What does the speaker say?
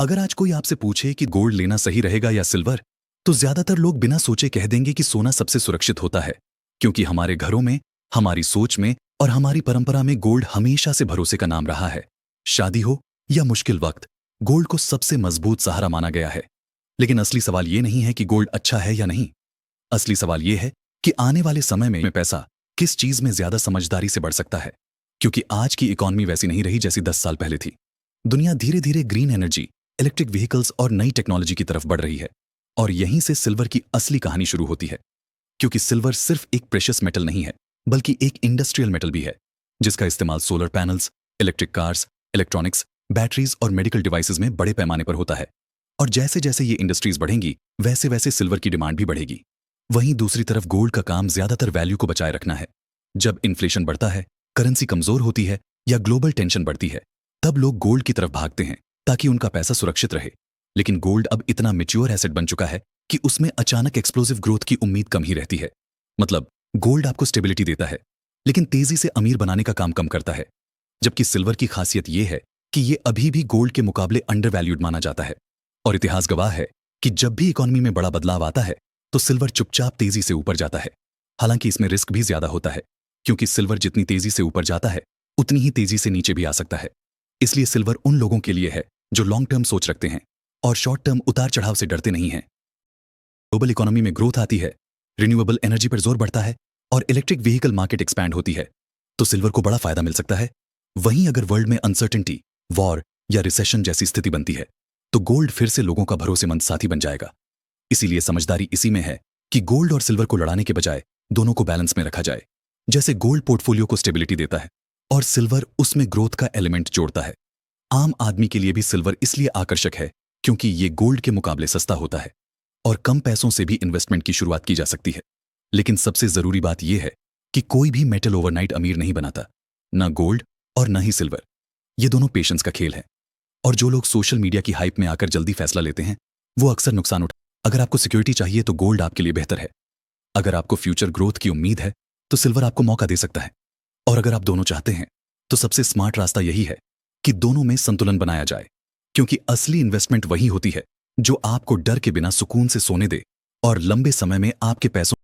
अगर आज कोई आपसे पूछे कि गोल्ड लेना सही रहेगा या सिल्वर, तो ज्यादातर लोग बिना सोचे कह देंगे कि सोना सबसे सुरक्षित होता है, क्योंकि हमारे घरों में, हमारी सोच में और हमारी परंपरा में गोल्ड हमेशा से भरोसे का नाम रहा है। शादी हो या मुश्किल वक्त, गोल्ड को सबसे मजबूत सहारा माना गया है। लेकिन असली सवाल ये नहीं है कि गोल्ड अच्छा है या नहीं। असली सवाल ये है कि आने वाले समय में पैसा किस चीज में ज्यादा समझदारी से बढ़ सकता है, क्योंकि आज की इकॉनमी वैसी नहीं रही जैसी 10 साल पहले थी। दुनिया धीरे धीरे ग्रीन एनर्जी, इलेक्ट्रिक व्हीकल्स और नई टेक्नोलॉजी की तरफ बढ़ रही है। और यहीं से सिल्वर की असली कहानी शुरू होती है, क्योंकि सिल्वर सिर्फ एक प्रेशियस मेटल नहीं है, बल्कि एक इंडस्ट्रियल मेटल भी है, जिसका इस्तेमाल solar panels, electric cars, electronics, batteries और मेडिकल डिवाइसेज में बड़े पैमाने पर होता है। और जैसे जैसे ये इंडस्ट्रीज बढ़ेंगी, वैसे वैसे सिल्वर की डिमांड भी बढ़ेगी। वहीं दूसरी तरफ गोल्ड का काम ज्यादातर वैल्यू को बचाए रखना है। जब इन्फ्लेशन बढ़ता है, करेंसी कमजोर होती है या ग्लोबल टेंशन बढ़ती है, तब लोग गोल्ड की तरफ भागते हैं ताकि उनका पैसा सुरक्षित रहे। लेकिन गोल्ड अब इतना मैच्योर एसेट बन चुका है कि उसमें अचानक एक्सप्लोसिव ग्रोथ की उम्मीद कम ही रहती है। मतलब गोल्ड आपको स्टेबिलिटी देता है, लेकिन तेजी से अमीर बनाने का काम कम करता है। जबकि सिल्वर की खासियत यह है कि यह अभी भी गोल्ड के मुकाबले अंडरवैल्यूड माना जाता है। और इतिहास गवाह है कि जब भी इकॉनमी में बड़ा बदलाव आता है, तो सिल्वर चुपचाप तेजी से ऊपर जाता है। हालांकि इसमें रिस्क भी ज्यादा होता है, क्योंकि सिल्वर जितनी तेजी से ऊपर जाता है, उतनी ही तेजी से नीचे भी आ सकता है। इसलिए सिल्वर उन लोगों के लिए है जो लॉन्ग टर्म सोच रखते हैं और शॉर्ट टर्म उतार चढ़ाव से डरते नहीं हैं। ग्लोबल इकोनॉमी में ग्रोथ आती है, रिन्यूएबल एनर्जी पर जोर बढ़ता है और इलेक्ट्रिक व्हीकल मार्केट एक्सपैंड होती है, तो सिल्वर को बड़ा फायदा मिल सकता है। वहीं अगर वर्ल्ड में अनसर्टेनिटी, वॉर या रिसेशन जैसी स्थिति बनती है, तो गोल्ड फिर से लोगों का भरोसेमंद साथी बन जाएगा। इसीलिए समझदारी इसी में है कि गोल्ड और सिल्वर को लड़ाने के बजाय दोनों को बैलेंस में रखा जाए। जैसे गोल्ड पोर्टफोलियो को स्टेबिलिटी देता है और सिल्वर उसमें ग्रोथ का एलिमेंट जोड़ता है। आम आदमी के लिए भी सिल्वर इसलिए आकर्षक है क्योंकि ये गोल्ड के मुकाबले सस्ता होता है और कम पैसों से भी इन्वेस्टमेंट की शुरुआत की जा सकती है। लेकिन सबसे जरूरी बात यह है कि कोई भी मेटल ओवरनाइट अमीर नहीं बनाता, ना गोल्ड और ना ही सिल्वर। ये दोनों पेशेंस का खेल है। और जो लोग सोशल मीडिया की हाइप में आकर जल्दी फैसला लेते हैं, वो अक्सर नुकसान उठा। अगर आपको सिक्योरिटी चाहिए तो गोल्ड आपके लिए बेहतर है। अगर आपको फ्यूचर ग्रोथ की उम्मीद है तो सिल्वर आपको मौका दे सकता है। और अगर आप दोनों चाहते हैं तो सबसे स्मार्ट रास्ता यही है कि दोनों में संतुलन बनाया जाए, क्योंकि असली इन्वेस्टमेंट वही होती है जो आपको डर के बिना सुकून से सोने दे और लंबे समय में आपके पैसों